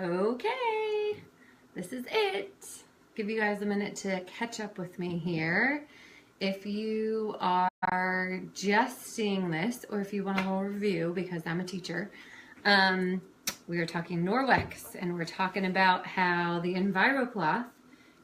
Okay, this is it. Give you guys a minute to catch up with me here. If you are just seeing this, or if you want a little review, because I'm a teacher, we are talking Norwex, and we're talking about how the EnviroCloth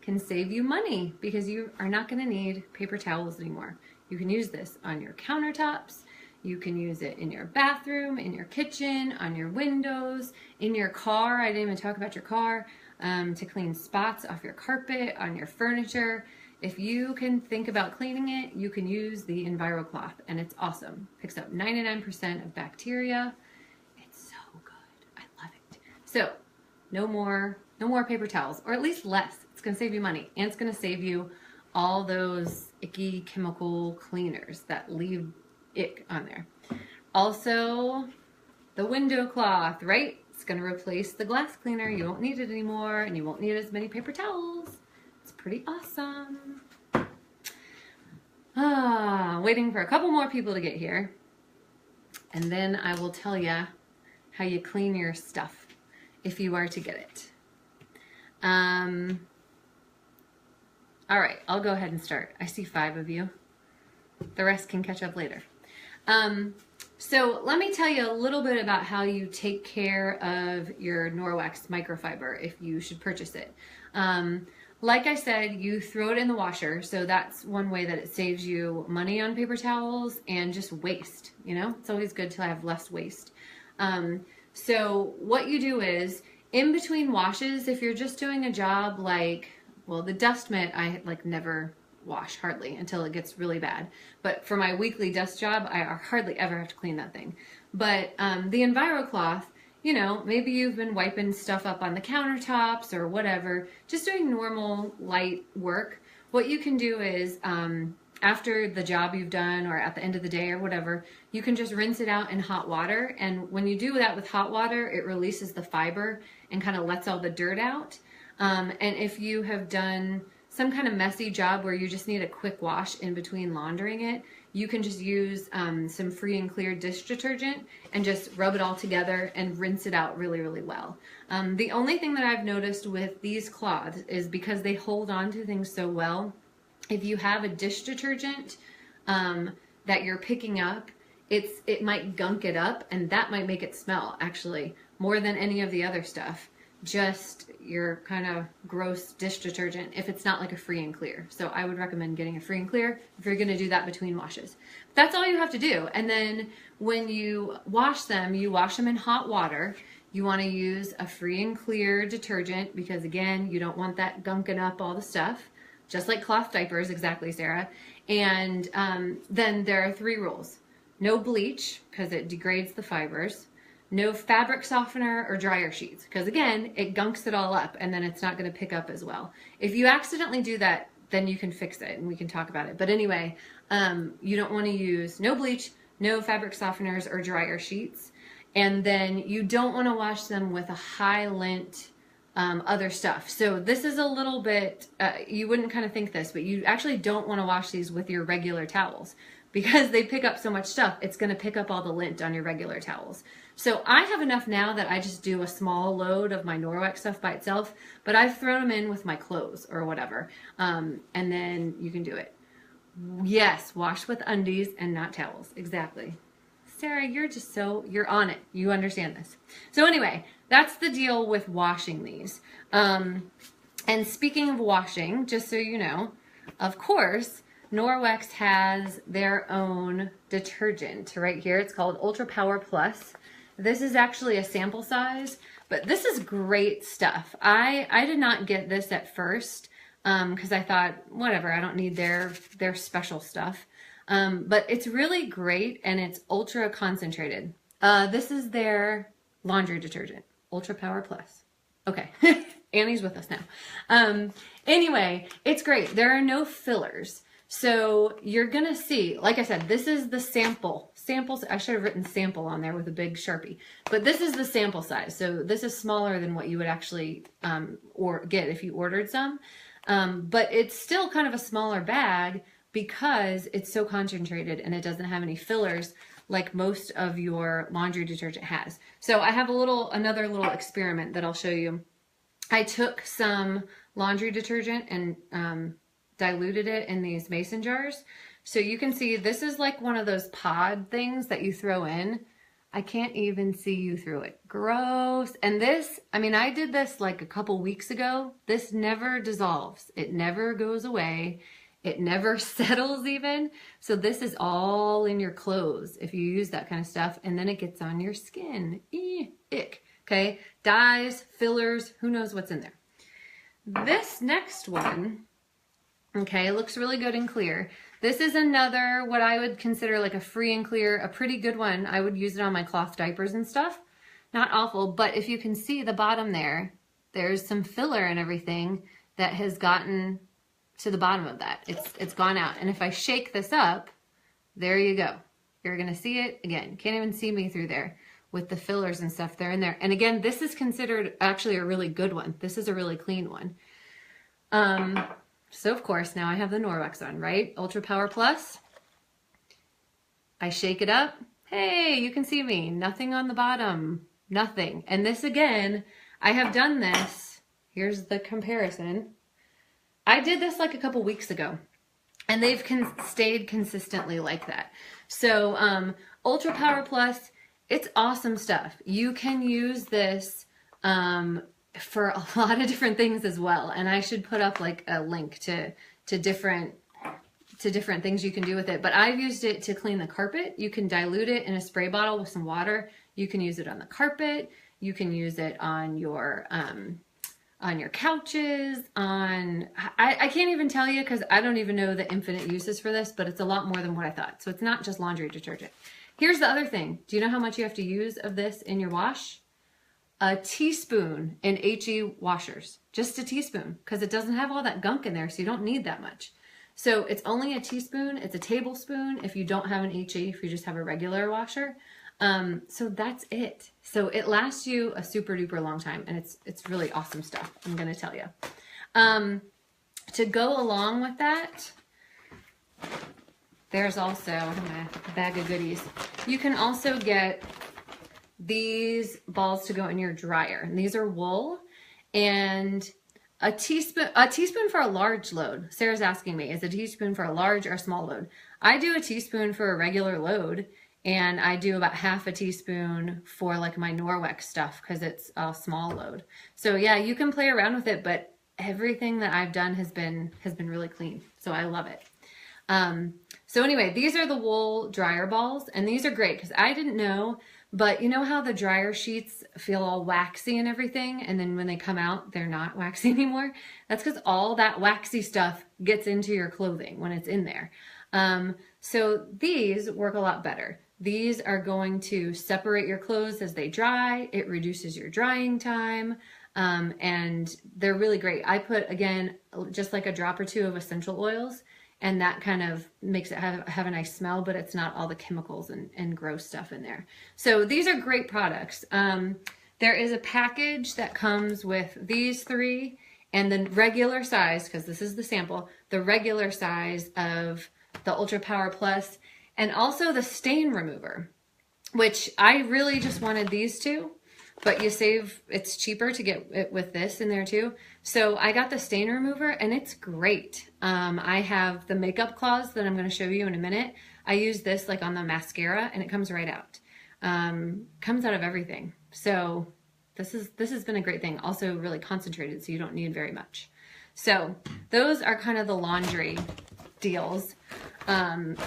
can save you money because you are not going to need paper towels anymore. You can use this on your countertops. You can use it in your bathroom, in your kitchen, on your windows, in your car. I didn't even talk about your car, to clean spots off your carpet, on your furniture. If you can think about cleaning it, you can use the EnviroCloth, and it's awesome. Picks up 99% of bacteria. It's so good. I love it. So no more paper towels, or at least less. It's going to save you money, and it's going to save you all those icky chemical cleaners that leave ick on there. Also, the window cloth, right? It's going to replace the glass cleaner. You won't need it anymore, and you won't need as many paper towels. It's pretty awesome. Waiting for a couple more people to get here, and then I will tell you how you clean your stuff if you are to get it. All right, I'll go ahead and start. I see 5 of you. The rest can catch up later. So let me tell you a little bit about how you take care of your Norwex microfiber if you should purchase it. Like I said, you throw it in the washer, so that's one way that it saves you money on paper towels and just waste, you know? It's always good to have less waste. So what you do is, in between washes, if you're just doing a job like, well, the dust mitt, I never wash hardly until it gets really bad. But for my weekly dust job, I hardly ever have to clean that thing. But the EnviroCloth, you know, maybe you've been wiping stuff up on the countertops or whatever, just doing normal light work. What you can do is, after the job you've done or at the end of the day or whatever, you can just rinse it out in hot water. And when you do that with hot water, it releases the fiber and kind of lets all the dirt out. And if you have done some kind of messy job where you just need a quick wash in between laundering it, you can just use some free and clear dish detergent and just rub it all together and rinse it out really, really well. The only thing that I've noticed with these cloths is because they hold on to things so well, if you have a dish detergent that you're picking up, it might gunk it up, and that might make it smell actually more than any of the other stuff. Just your kind of gross dish detergent if it's not like a free and clear. So I would recommend getting a free and clear if you're going to do that between washes. That's all you have to do. And then when you wash them in hot water. You want to use a free and clear detergent because, again, you don't want that gunking up all the stuff, just like cloth diapers, exactly, Sarah. And then there are 3 rules. No bleach because it degrades the fibers. No fabric softener or dryer sheets, because again, it gunks it all up and then it's not going to pick up as well. If you accidentally do that, then you can fix it and we can talk about it. But anyway, you don't want to use no bleach, no fabric softeners or dryer sheets. And then you don't want to wash them with a high lint other stuff. So this is a little bit, you wouldn't kind of think this, but you actually don't want to wash these with your regular towels. Because they pick up so much stuff, it's going to pick up all the lint on your regular towels. So I have enough now that I just do a small load of my Norwex stuff by itself, but I've thrown them in with my clothes or whatever, and then you can do it. Yes, wash with undies and not towels. Exactly. Sarah, you're on it. You understand this. So anyway, that's the deal with washing these. And speaking of washing, just so you know, of course, Norwex has their own detergent right here. It's called Ultra Power Plus. This is actually a sample size, but this is great stuff. I did not get this at first because I thought, whatever, I don't need their special stuff. But it's really great and it's ultra concentrated. This is their laundry detergent, Ultra Power Plus. Okay, Annie's with us now. Anyway, it's great. There are no fillers. So you're going to see, like I said, this is the sample. Samples, I should have written sample on there with a big Sharpie. But this is the sample size. So this is smaller than what you would actually or get if you ordered some. But it's still kind of a smaller bag because it's so concentrated and it doesn't have any fillers like most of your laundry detergent has. So I have another little experiment that I'll show you. I took some laundry detergent and diluted it in these mason jars. So you can see this is like one of those pod things that you throw in. I can't even see you through it. Gross. And this, I mean, I did this like a couple weeks ago. This never dissolves. It never goes away. It never settles even. So this is all in your clothes if you use that kind of stuff, and then it gets on your skin. Ick. Okay. Dyes, fillers, who knows what's in there. This next one, okay, looks really good and clear. This is another, what I would consider like a free and clear, a pretty good one. I would use it on my cloth diapers and stuff. Not awful, but if you can see the bottom there, there's some filler and everything that has gotten to the bottom of that. It's gone out. And if I shake this up, there you go. You're gonna see it again. Can't even see me through there with the fillers and stuff there in there. And again, this is considered actually a really good one. This is a really clean one. So of course, now I have the Norwex on, right? Ultra Power Plus. I shake it up. Hey, you can see me. Nothing on the bottom. Nothing. And this again, I have done this. Here's the comparison. I did this like a couple weeks ago, and they've stayed consistently like that. So Ultra Power Plus, it's awesome stuff. You can use this for a lot of different things as well. And I should put up like a link to different things you can do with it. But I've used it to clean the carpet. You can dilute it in a spray bottle with some water. You can use it on the carpet. You can use it on your couches, I can't even tell you because I don't even know the infinite uses for this, but it's a lot more than what I thought. So it's not just laundry detergent. Here's the other thing. Do you know how much you have to use of this in your wash? A teaspoon in HE washers, just a teaspoon, because it doesn't have all that gunk in there, so you don't need that much. So it's only a teaspoon. It's a tablespoon if you don't have an HE, if you just have a regular washer. So that's it. So it lasts you a super duper long time, and it's really awesome stuff, I'm going to tell you. To go along with that, there's also a bag of goodies. You can also get these balls to go in your dryer, and these are wool, and a teaspoon for a large load. Sarah's asking me, is a teaspoon for a large or a small load? I do a teaspoon for a regular load, and I do about half a teaspoon for like my Norwex stuff because it's a small load. So yeah, you can play around with it, but everything that I've done has been really clean. So I love it. So anyway, these are the wool dryer balls, and these are great because I didn't know, but you know how the dryer sheets feel all waxy and everything, and then when they come out, they're not waxy anymore? That's because all that waxy stuff gets into your clothing when it's in there. So these work a lot better. These are going to separate your clothes as they dry. It reduces your drying time, and they're really great. I put, again, just like a drop or two of essential oils, and that kind of makes it have a nice smell, but it's not all the chemicals and gross stuff in there. So these are great products. There is a package that comes with these three and the regular size, because this is the sample, the regular size of the Ultra Power Plus, and also the stain remover, which I really just wanted these two, but you save, it's cheaper to get it with this in there too. So I got the stain remover, and it's great. I have the makeup cloths that I'm going to show you in a minute. I use this like on the mascara, and it comes right out. Comes out of everything. So this has been a great thing. Also really concentrated, so you don't need very much. So those are kind of the laundry deals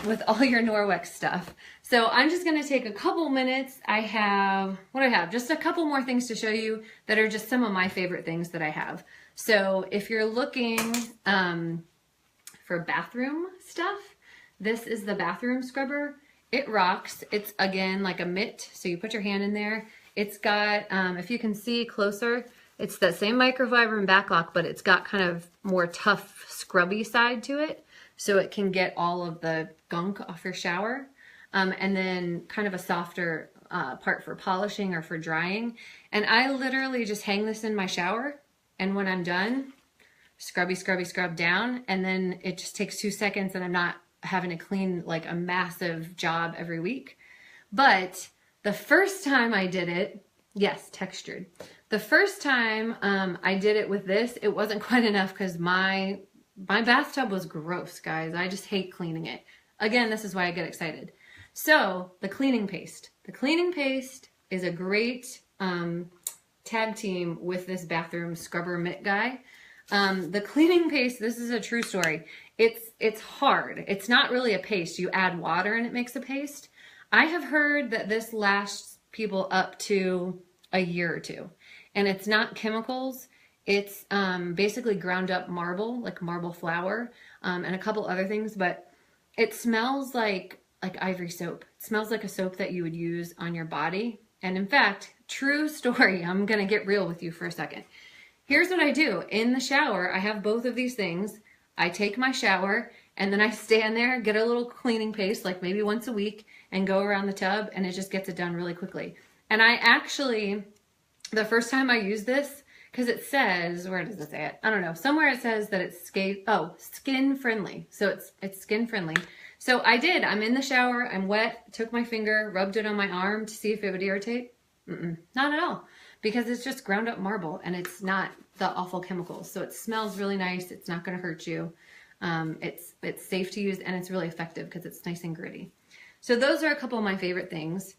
with all your Norwex stuff. So I'm just going to take a couple minutes. I have, what do I have? Just a couple more things to show you that are just some of my favorite things that I have. So if you're looking for bathroom stuff, this is the bathroom scrubber. It rocks. It's, again, like a mitt, so you put your hand in there. It's got, if you can see closer, it's the same microfiber and backlock, but it's got kind of more tough, scrubby side to it, so it can get all of the gunk off your shower. And then kind of a softer part for polishing or for drying. And I literally just hang this in my shower, and when I'm done, scrubby, scrubby, scrub down, and then it just takes 2 seconds, and I'm not having to clean like a massive job every week. But the first time I did it, yes, textured. The first time I did it with this, it wasn't quite enough because my bathtub was gross, guys. I just hate cleaning it. Again, this is why I get excited. So the cleaning paste. The cleaning paste is a great tag team with this bathroom scrubber mitt guy. The cleaning paste, this is a true story. It's hard. It's not really a paste. You add water and it makes a paste. I have heard that this lasts people up to a year or two. And it's not chemicals. It's basically ground up marble, like marble flour, and a couple other things. But it smells like ivory soap. It smells like a soap that you would use on your body. And in fact, true story, I'm going to get real with you for a second. Here's what I do. In the shower, I have both of these things. I take my shower and then I stand there, get a little cleaning paste, like maybe once a week, and go around the tub, and it just gets it done really quickly. And I actually, the first time I used this, because it says, where does it say it? I don't know. Somewhere it says that it's skin friendly. So it's skin friendly. So I did. I'm in the shower. I'm wet. Took my finger, rubbed it on my arm to see if it would irritate. Not at all. Because it's just ground up marble and it's not the awful chemicals. So it smells really nice. It's not going to hurt you. It's safe to use and it's really effective because it's nice and gritty. So those are a couple of my favorite things.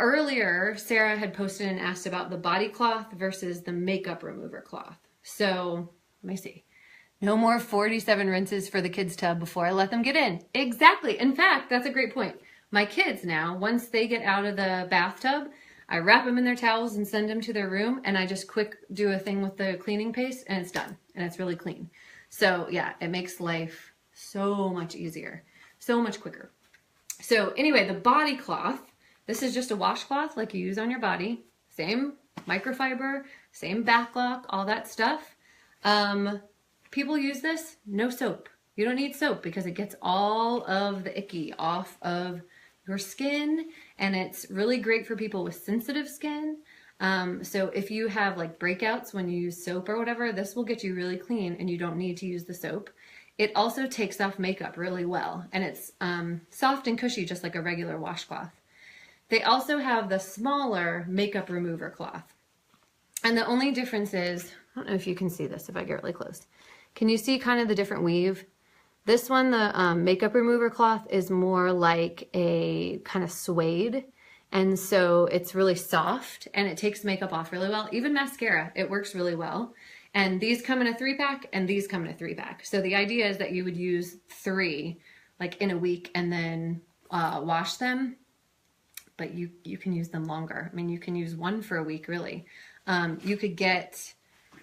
Earlier, Sarah had posted and asked about the body cloth versus the makeup remover cloth. So let me see. No more 47 rinses for the kids' tub before I let them get in. Exactly. In fact, that's a great point. My kids now, once they get out of the bathtub, I wrap them in their towels and send them to their room, and I just quick do a thing with the cleaning paste, and it's done, and it's really clean. So yeah, it makes life so much easier, so much quicker. So anyway, the body cloth, this is just a washcloth like you use on your body, same microfiber, same backlock, all that stuff. People use this, no soap. You don't need soap because it gets all of the icky off of your skin, and it's really great for people with sensitive skin. So if you have like breakouts when you use soap or whatever, this will get you really clean and you don't need to use the soap. It also takes off makeup really well, and it's soft and cushy just like a regular washcloth. They also have the smaller makeup remover cloth. And the only difference is, I don't know if you can see this if I get really close. Can you see kind of the different weave? This one, the makeup remover cloth, is more like a kind of suede. And so it's really soft and it takes makeup off really well. Even mascara, it works really well. And these come in a 3-pack and these come in a 3-pack. So the idea is that you would use 3 like in a week and then wash them. But you can use them longer. I mean, you can use 1 for a week, really. You could get,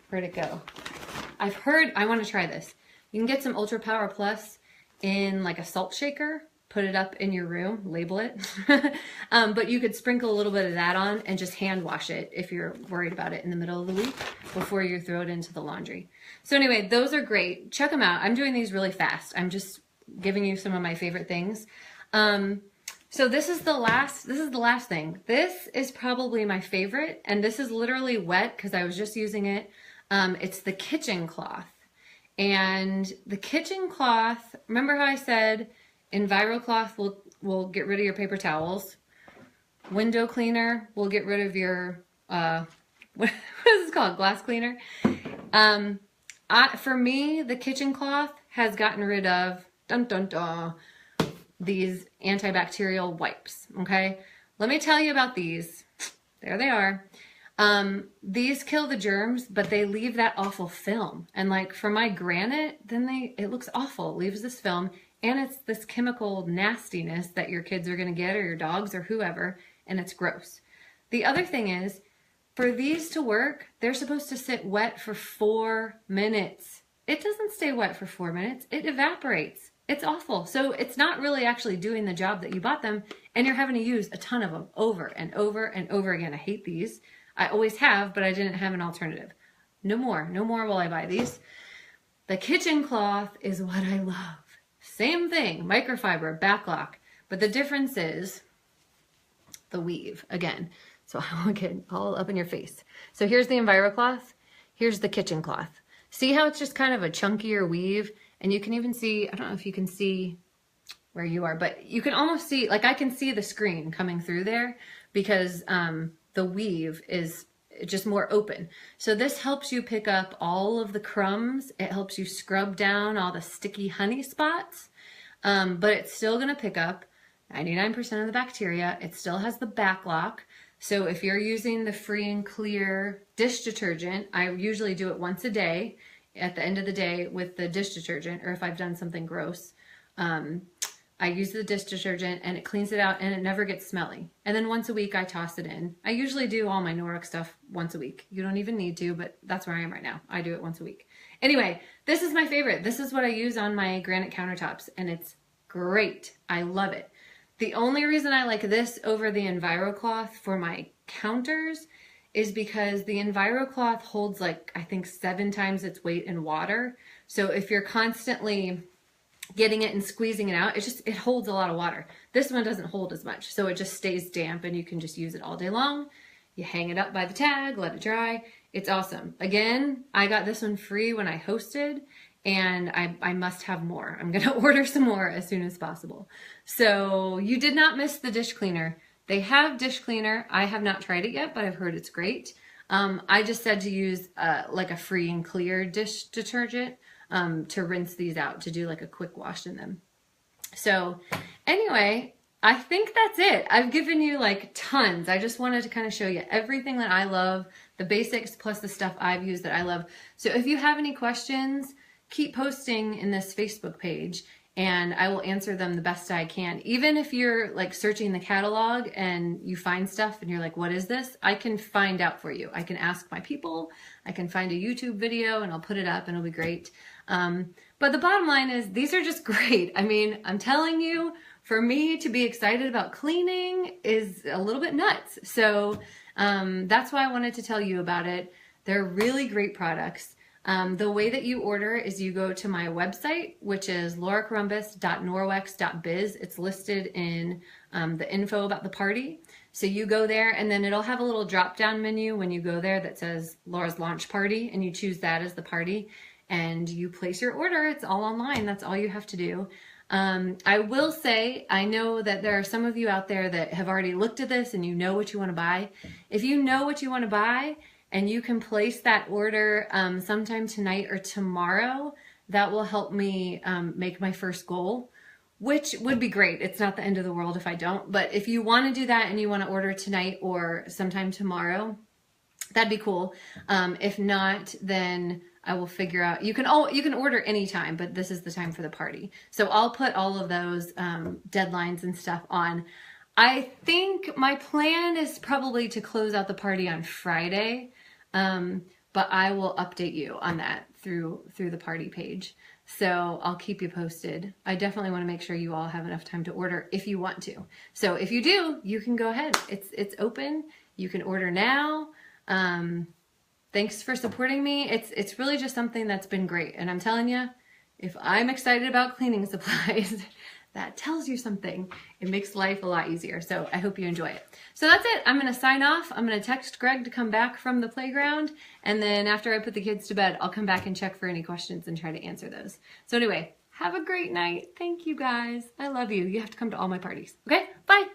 where'd it go? I've heard, I want to try this. You can get some Ultra Power Plus in like a salt shaker, put it up in your room, label it. But you could sprinkle a little bit of that on and just hand wash it if you're worried about it in the middle of the week before you throw it into the laundry. So anyway, those are great. Check them out. I'm doing these really fast. I'm just giving you some of my favorite things. So this is the last thing. This is probably my favorite, and this is literally wet because I was just using it. It's the kitchen cloth. And the kitchen cloth, remember how I said EnviroCloth will get rid of your paper towels. Window cleaner will get rid of your, what is this called? Glass cleaner. For me, the kitchen cloth has gotten rid of, these antibacterial wipes, okay? Let me tell you about these. There they are. These kill the germs, but they leave that awful film. And like for my granite, then it looks awful. It leaves this film, and it's this chemical nastiness that your kids are going to get, or your dogs or whoever, and it's gross. The other thing is, for these to work, they're supposed to sit wet for 4 minutes. It doesn't stay wet for 4 minutes. It evaporates. It's awful. So it's not really actually doing the job that you bought them, and you're having to use a ton of them over and over and over again. I hate these. I always have, but I didn't have an alternative. No more will I buy these. The kitchen cloth is what I love. Same thing, microfiber, backlock, but the difference is the weave again. So I will get all up in your face. So here's the EnviroCloth. Here's the kitchen cloth. See how it's just kind of a chunkier weave? And you can even see, I don't know if you can see where you are, but you can almost see, like I can see the screen coming through there because the weave is just more open. So this helps you pick up all of the crumbs. It helps you scrub down all the sticky honey spots, but it's still gonna pick up 99% of the bacteria. It still has the back lock. So if you're using the free and clear dish detergent, I usually do it once a day at the end of the day with the dish detergent, or if I've done something gross, I use the dish detergent and it cleans it out and it never gets smelly. And then once a week I toss it in. I usually do all my Norwex stuff once a week. You don't even need to, but that's where I am right now. I do it once a week. Anyway, this is my favorite. This is what I use on my granite countertops and it's great. I love it. The only reason I like this over the EnviroCloth for my counters is because the EnviroCloth holds like, I think 7 times its weight in water. So if you're constantly getting it and squeezing it out, it holds a lot of water. This one doesn't hold as much, so it just stays damp and you can just use it all day long. You hang it up by the tag, let it dry. It's awesome. Again, I got this one free when I hosted, and I must have more. I'm gonna order some more as soon as possible. So you did not miss the dish cleaner. They have dish cleaner. I have not tried it yet, but I've heard it's great. I just said to use like a free and clear dish detergent to rinse these out, to do like a quick wash in them. So anyway, I think that's it. I've given you like tons. I just wanted to kind of show you everything that I love, the basics plus the stuff I've used that I love. So if you have any questions, keep posting in this Facebook page and I will answer them the best I can. Even if you're like searching the catalog and you find stuff and you're like, what is this? I can find out for you. I can ask my people, I can find a YouTube video and I'll put it up and it'll be great. But the bottom line is these are just great. I mean, I'm telling you, for me to be excited about cleaning is a little bit nuts. So that's why I wanted to tell you about it. They're really great products. The way that you order is you go to my website, which is lauracorombos.norwex.biz. It's listed in the info about the party. So you go there and then it'll have a little drop-down menu when you go there that says Laura's Launch Party, and you choose that as the party and you place your order. It's all online. That's all you have to do. I will say, I know that there are some of you out there that have already looked at this and you know what you want to buy. If you know what you want to buy, and you can place that order sometime tonight or tomorrow, that will help me make my first goal, which would be great. It's not the end of the world if I don't, but if you want to do that and you want to order tonight or sometime tomorrow, that'd be cool. If not, then I will figure out, you can order anytime, but this is the time for the party. So I'll put all of those deadlines and stuff on. I think my plan is probably to close out the party on Friday. But I will update you on that through the party page. So I'll keep you posted. I definitely want to make sure you all have enough time to order if you want to. So if you do, you can go ahead. It's open. You can order now. Thanks for supporting me. It's really just something that's been great. And I'm telling you, if I'm excited about cleaning supplies, that tells you something. It makes life a lot easier. So I hope you enjoy it. So that's it. I'm going to sign off. I'm going to text Greg to come back from the playground. And then after I put the kids to bed, I'll come back and check for any questions and try to answer those. So anyway, have a great night. Thank you guys. I love you. You have to come to all my parties. Okay? Bye.